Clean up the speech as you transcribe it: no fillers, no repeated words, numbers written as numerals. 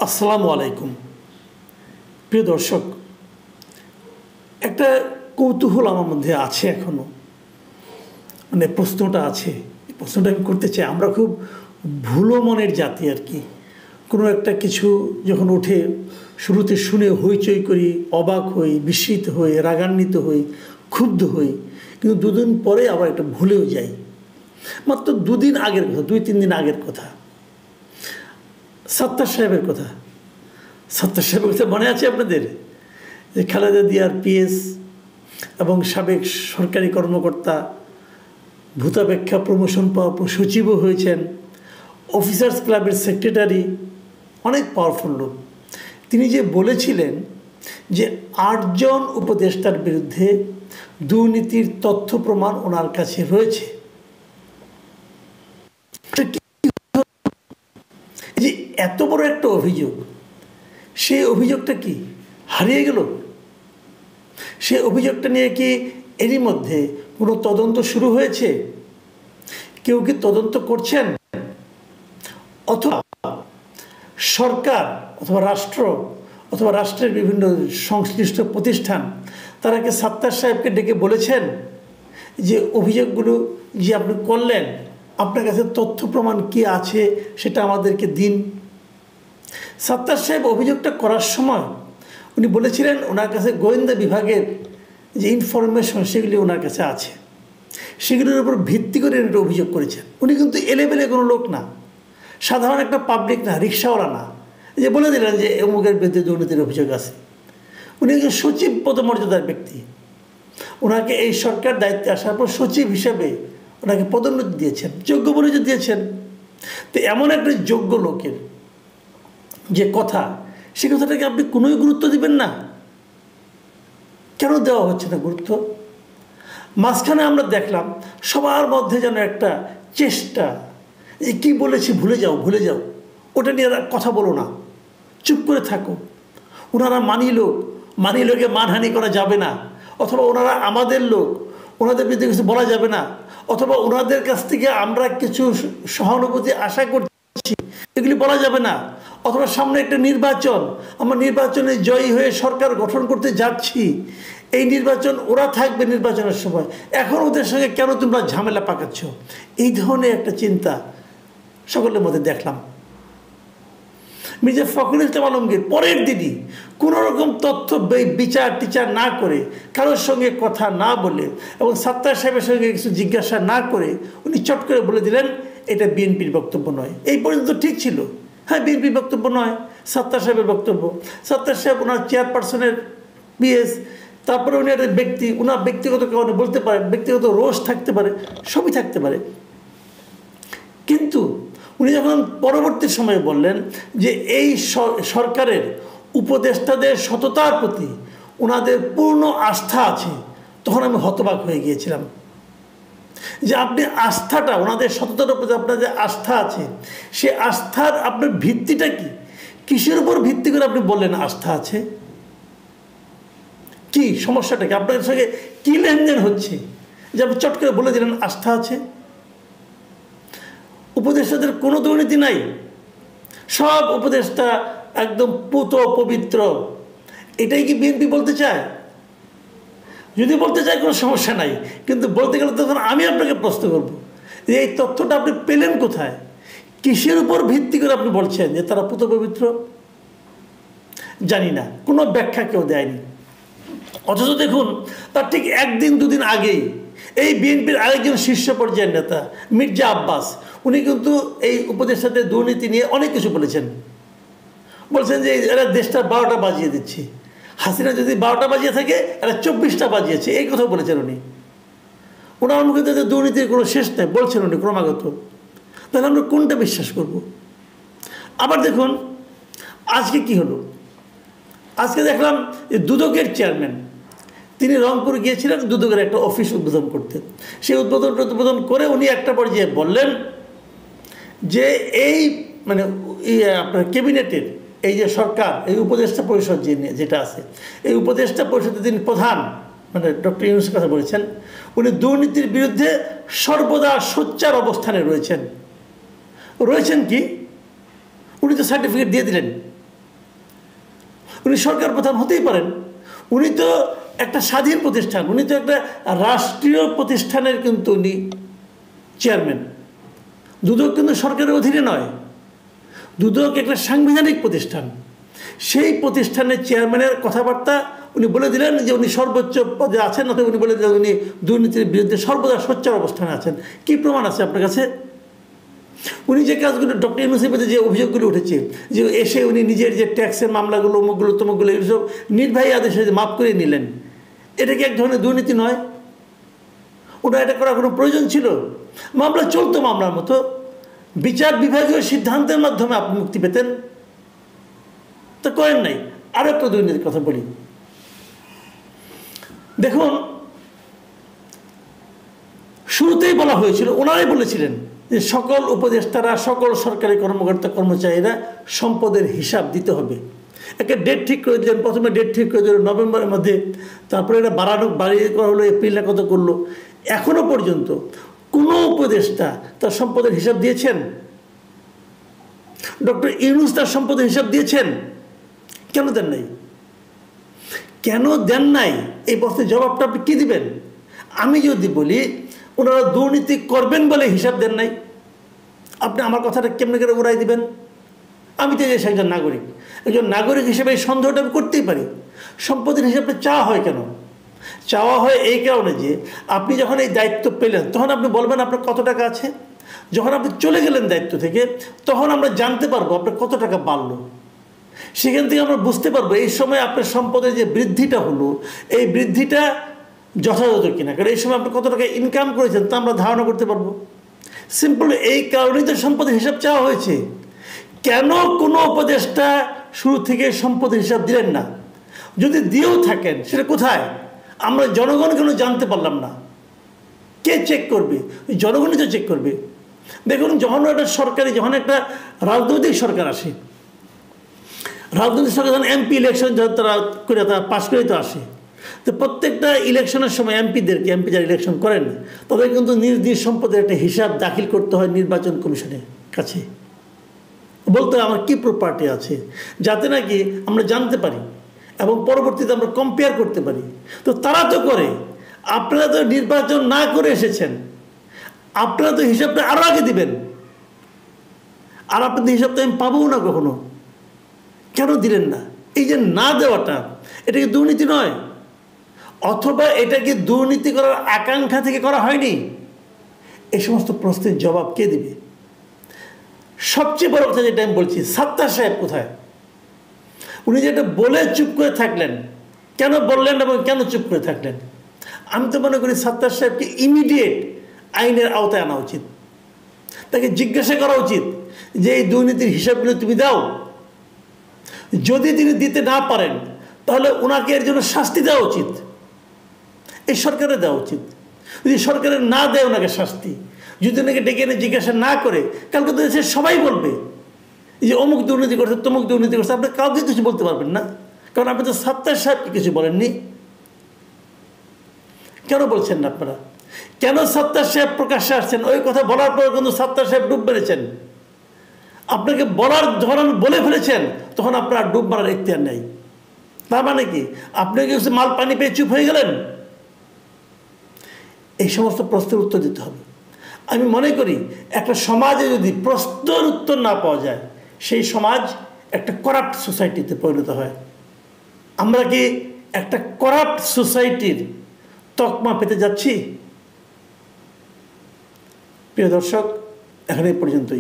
আসসালামু আলাইকুম প্রিয় দর্শক, একটা কৌতূহল আমার মধ্যে আছে এখনো, মানে প্রশ্নটা আছে। এই প্রশ্নটা আমি করতে চাই। আমরা খুব ভুলো মনের জাতি আর কি। কোনো একটা কিছু যখন ওঠে, শুরুতে শুনে হইচই করি, অবাক হই, বিস্মিত হই, রাগান্বিত হই, ক্ষুব্ধ হই, কিন্তু দুদিন পরে আবার একটা ভুলেও যাই। মাত্র দুদিন আগের কথা, 2-3 দিন আগের কথা, সাত্তার সাহেবের কথা। সাত্তার সাহেবের কথা মনে আছে আপনাদের? যে খালেদা জিয়ার পিএস এবং সাবেক সরকারি কর্মকর্তা, ভূতাপেক্ষা প্রমোশন পাওয়া সচিবও হয়েছেন, অফিসার্স ক্লাবের সেক্রেটারি, অনেক পাওয়ারফুল লোক। তিনি যে বলেছিলেন যে 8 জন উপদেষ্টার বিরুদ্ধে দুর্নীতির তথ্য প্রমাণ ওনার কাছে রয়েছে। যে এত বড় একটা অভিযোগ, সেই অভিযোগটা কি হারিয়ে গেল? সেই অভিযোগটা নিয়ে কি এরই মধ্যে কোনো তদন্ত শুরু হয়েছে? কেউ কি তদন্ত করছেন? অথবা সরকার অথবা রাষ্ট্র অথবা রাষ্ট্রের বিভিন্ন সংশ্লিষ্ট প্রতিষ্ঠান তারা কি সাত্তার সাহেবকে ডেকে বলেছেন যে অভিযোগগুলো যে আপনি করলেন, আপনার কাছে তথ্য প্রমাণ কি আছে সেটা আমাদেরকে দিন? সাত্তার সাহেব অভিযোগটা করার সময় উনি বলেছিলেন ওনার কাছে গোয়েন্দা বিভাগের যে ইনফরমেশন সেগুলি ওনার কাছে আছে, সেগুলির উপর ভিত্তি করে এটা অভিযোগ করেছেন। উনি কিন্তু এলেবেলে কোনো লোক না, সাধারণ একটা পাবলিক না, রিক্সাওয়ালা না, যে বলে দিলেন যে অমুকের বিরুদ্ধে দুর্নীতির অভিযোগ আছে। উনি একজন সচিব পদমর্যাদার ব্যক্তি। ওনাকে এই সরকার দায়িত্বে আসার পর সচিব হিসেবে ওনাকে পদোন্নতি দিয়েছেন, যোগ্য বলে যে দিয়েছেন। তো এমন একটা যোগ্য লোকের যে কথা, সে কথাটাকে আপনি কোনোই গুরুত্ব দিবেন না? কেন দেওয়া হচ্ছে না গুরুত্ব? মাঝখানে আমরা দেখলাম সবার মধ্যে যেন একটা চেষ্টা, যে কী বলেছি ভুলে যাও, ভুলে যাও, ওটা নিয়ে কথা বলো না, চুপ করে থাকো। ওনারা মানি লোকে মানহানি করা যাবে না, অথবা ওনারা আমাদের লোক, ওনাদের বিরুদ্ধে কিছু বলা যাবে না, অথবা ওনাদের কাছ থেকে আমরা কিছু সহানুভূতি আশা করছি এগুলি বলা যাবে না, অথবা সামনে একটা নির্বাচন, আমরা নির্বাচনে জয়ী হয়ে সরকার গঠন করতে যাচ্ছি, এই নির্বাচন ওরা থাকবে নির্বাচনের সময়, এখন ওদের সঙ্গে কেন তোমরা ঝামেলা পাকাচ্ছ? এই ধরনের একটা চিন্তা সকলের মধ্যে দেখলাম। মির্জা ফখরুল ইসলাম আলমগীর পরের দিনই কোনোরকম তথ্য বিচার না করে, কারোর সঙ্গে কথা না বলে এবং সাত্তার সাহেবের সঙ্গে কিছু জিজ্ঞাসা না করে উনি চট করে বলে দিলেন এটা বিএনপির বক্তব্য নয়। এই পর্যন্ত ঠিক ছিল, হ্যাঁ বিএনপির বক্তব্য নয়, সাত্তার সাহেবের বক্তব্য। সাত্তার সাহেব ওনার চেয়ারপারসনের পিএস, তারপরে উনি একটা ব্যক্তি, ওনার ব্যক্তিগত কারণে বলতে পারেন, ব্যক্তিগত রোষ থাকতে পারে, সবই থাকতে পারে। কিন্তু উনি যখন পরবর্তী সময়ে বললেন যে এই সরকারের উপদেষ্টাদের সততার প্রতি ওনাদের পূর্ণ আস্থা আছে, তখন আমি হতবাক হয়ে গিয়েছিলাম যে আপনি আস্থাটা, ওনাদের সততার প্রতি আপনার যে আস্থা আছে, সে আস্থার আপনার ভিত্তিটা কি? কিসের উপর ভিত্তি করে আপনি বললেন আস্থা আছে? কি সমস্যাটা কি? আপনার সঙ্গে কী লেনদেন হচ্ছে যে আপনি চট করে বলে দিলেন আস্থা আছে? উপদেষ্টাদের কোনো দুর্নীতি নাই, সব উপদেষ্টা একদম পুত পবিত্র, এটাই কি বিএনপি বলতে চায়? যদি বলতে চায় কোনো সমস্যা নাই, কিন্তু বলতে গেলে তখন আমি আপনাকে প্রশ্ন করব যে এই তথ্যটা আপনি পেলেন কোথায়? কিসের উপর ভিত্তি করে আপনি বলছেন যে তারা পুত পবিত্র? জানি না, কোনো ব্যাখ্যা কেউ দেয়নি। অথচ দেখুন তার ঠিক 1-2 দিন আগেই এই বিএনপির আরেকজন শীর্ষ পর্যায়ের নেতা মির্জা আব্বাস, উনি কিন্তু এই উপদেষ্টাদের দুর্নীতি নিয়ে অনেক কিছু বলেছেন। বলছেন যে এরা দেশটা 12টা বাজিয়ে দিচ্ছে, হাসিনা যদি 12টা বাজিয়ে থাকে এরা 24টা বাজিয়েছে, এই কথা বলেছেন উনি। ওনার মুখে তাদের দুর্নীতির কোনো শেষ নেই বলছেন উনি ক্রমাগত। তাহলে আমরা কোনটা বিশ্বাস করব? আবার দেখুন আজকে কি হলো। আজকে দেখলাম যে দুদকের চেয়ারম্যান তিনি রংপুর গিয়েছিলেন দুদকের একটা অফিস উদ্বোধন করতে। সেই উদ্বোধন করে উনি একটা পর্যায়ে বললেন যে এই মানে আপনার ক্যাবিনেটের এই যে সরকার, এই উপদেষ্টা পরিষদ যেটা আছে, এই উপদেষ্টা পরিষদের তিনি প্রধান, মানে ডক্টর ইউনূসের কথা বলেছেন, উনি দুর্নীতির বিরুদ্ধে সর্বদা সোচ্চার অবস্থানে রয়েছেন। কি উনি তো সার্টিফিকেট দিয়ে দিলেন উনি সরকার প্রধান হতেই পারেন, উনি তো একটা স্বাধীন প্রতিষ্ঠান, উনি তো একটা রাষ্ট্রীয় প্রতিষ্ঠানের কিন্তু উনি চেয়ারম্যান। দুদক কিন্তু সরকারের অধীনে নয়, দুদক একটা সাংবিধানিক প্রতিষ্ঠান। সেই প্রতিষ্ঠানের চেয়ারম্যানের কথাবার্তা উনি বলে দিলেন যে উনি সর্বোচ্চ পদে আছেন, অথবা উনি বলে দিলেন উনি দুর্নীতির বিরুদ্ধে সর্বদা সোচ্চার অবস্থানে আছেন। কি প্রমাণ আছে আপনার কাছে? উনি যে কাজগুলো ডক্টর ইউনূসের বিরুদ্ধে যে অভিযোগগুলো উঠেছে, যে এসে উনি নিজের যে ট্যাক্সের মামলাগুলো অমুকগুলো তমুকগুলো এসব নির্বাহী আদেশে মাফ করে নিলেন, এটা কি এক ধরনের দুর্নীতি নয়? ওটা এটা করার কোনো প্রয়োজন ছিল? মামলা চলতো মামলার মতো, বিচার বিভাগীয় সিদ্ধান্তের মাধ্যমে আপনি মুক্তি পেতেন, তা করেন নাই। আরও একটা দুর্নীতির কথা বলি। দেখুন, শুরুতেই বলা হয়েছিল, ওনারাই বলেছিলেন যে সকল উপদেষ্টারা, সকল সরকারি কর্মকর্তা কর্মচারীরা সম্পদের হিসাব দিতে হবে। একটা ডেট ঠিক করে দিলেন, প্রথমে ডেট ঠিক করে দিলেন নভেম্বরের মধ্যে, তারপরে এটা বাড়িয়ে করা হলো, এপ্রিলে কত করলো। এখনো পর্যন্ত কোনো উপদেষ্টা তার সম্পদের হিসাব দিয়েছেন? ডক্টর ইউনূস তার সম্পদের হিসাব দিয়েছেন? কেন দেন নাই? কেন দেন নাই এই প্রশ্নের জবাবটা আপনি কী দিবেন? আমি যদি বলি ওনারা দুর্নীতি করবেন বলে হিসাব দেন নাই, আপনি আমার কথাটা কেমনে করে উড়াই দিবেন? আমি তো একজন নাগরিক, একজন নাগরিক হিসেবে এই সন্দেহটা আমি করতেই পারি। সম্পদের হিসাবটা চাওয়া হয় কেন? চাওয়া হয় এই কারণে যে আপনি যখন এই দায়িত্ব পেলেন তখন আপনি বলবেন আপনার কত টাকা আছে। যখন আপনি চলে গেলেন দায়িত্ব থেকে, তখন আমরা জানতে পারবো আপনার কত টাকা বাড়লো। সেখান থেকে আমরা বুঝতে পারবো এই সময় আপনার সম্পদের যে বৃদ্ধিটা হলো, এই বৃদ্ধিটা যথাযথ কিনা। কারণ এই সময় আপনি কত টাকা ইনকাম করেছেন তা আমরা ধারণা করতে পারবো। সিম্পল এই কারণেই তো সম্পদের হিসাব চাওয়া হয়েছে। কেন কোনো উপদেষ্টা শুরু থেকে সম্পদের হিসাব দিলেন না? যদি দিয়েও থাকেন সেটা কোথায়? আমরা জনগণ কেন জানতে পারলাম না? কে চেক করবে? জনগণই তো চেক করবে। দেখুন, যখন একটা সরকারি, যখন একটা রাজনৈতিক সরকার আসে, রাজনৈতিক সরকার যখন এমপি ইলেকশন তারা পাশ করে তো আসে, তো প্রত্যেকটা ইলেকশনের সময় এমপি যারা ইলেকশন করেন তাদের কিন্তু নিজ নিজ সম্পদের একটা হিসাব দাখিল করতে হয় নির্বাচন কমিশনের কাছে। বলতে হয় আমার কী প্রপার্টি আছে, যাতে নাকি আমরা জানতে পারি এবং পরবর্তীতে আমরা কম্পেয়ার করতে পারি। তো তারা তো করে, আপনারা তো নির্বাচন না করে এসেছেন, আপনারা তো হিসাবটা আরও আগে দিবেন, আর আপনাদের হিসাবটা আমি পাবো না কখনো। কেন দিলেন না? এই যে না দেওয়াটা, এটা কি দুর্নীতি নয়? অথবা এটা কি দুর্নীতি করার আকাঙ্ক্ষা থেকে করা হয়নি? এই সমস্ত প্রশ্নের জবাব কে দিবে? সবচেয়ে বড় কথা যেটা আমি বলছি, সাত্তার সাহেব কোথায়? উনি যেটা বলে চুপ করে থাকলেন, কেন বললেন এবং কেন চুপ করে থাকলেন? আমি তো মনে করি সাত্তার সাহেবকে ইমিডিয়েট আইনের আওতায় আনা উচিত। তাকে জিজ্ঞাসা করা উচিত যে এই দুর্নীতির হিসাবগুলো তুমি দাও। যদি তিনি দিতে না পারেন তাহলে ওনাকে এর জন্য শাস্তি দেওয়া উচিত, এই সরকারের দেওয়া উচিত। যদি সরকারের না দেয় ওনাকে শাস্তি, যদি ওনাকে ডেকে এনে জিজ্ঞাসা না করে, কালকে তো দেশের সবাই বলবে যে অমুক দুর্নীতি করছে, তমুক দুর্নীতি করছে, আপনি কাউকে কিছু বলতে পারবেন না, কারণ আপনি তো সাত্তার সাহেবকে কিছু বলেননি। কেন বলছেন না আপনারা? কেন সাত্তার সাহেব প্রকাশ্যে আসছেন? ওই কথা বলার পর কিন্তু সাত্তার সাহেব ডুব মেরেছেন। আপনাকে বলার যখন বলে ফেলেছেন তখন আপনার ডুব মারার ইখতিয়ার নেই। তার মানে কি আপনি কিছু মাল পানি পেয়ে চুপ হয়ে গেলেন? এই সমস্ত প্রশ্নের উত্তর দিতে হবে। আমি মনে করি একটা সমাজে যদি প্রশ্নের উত্তর না পাওয়া যায়, সেই সমাজ একটা করাপ্ট সোসাইটিতে পরিণত হয়। আমরা কি একটা করাপ্ট সোসাইটির তকমা পেতে যাচ্ছি? প্রিয় দর্শক, এখন এই পর্যন্তই।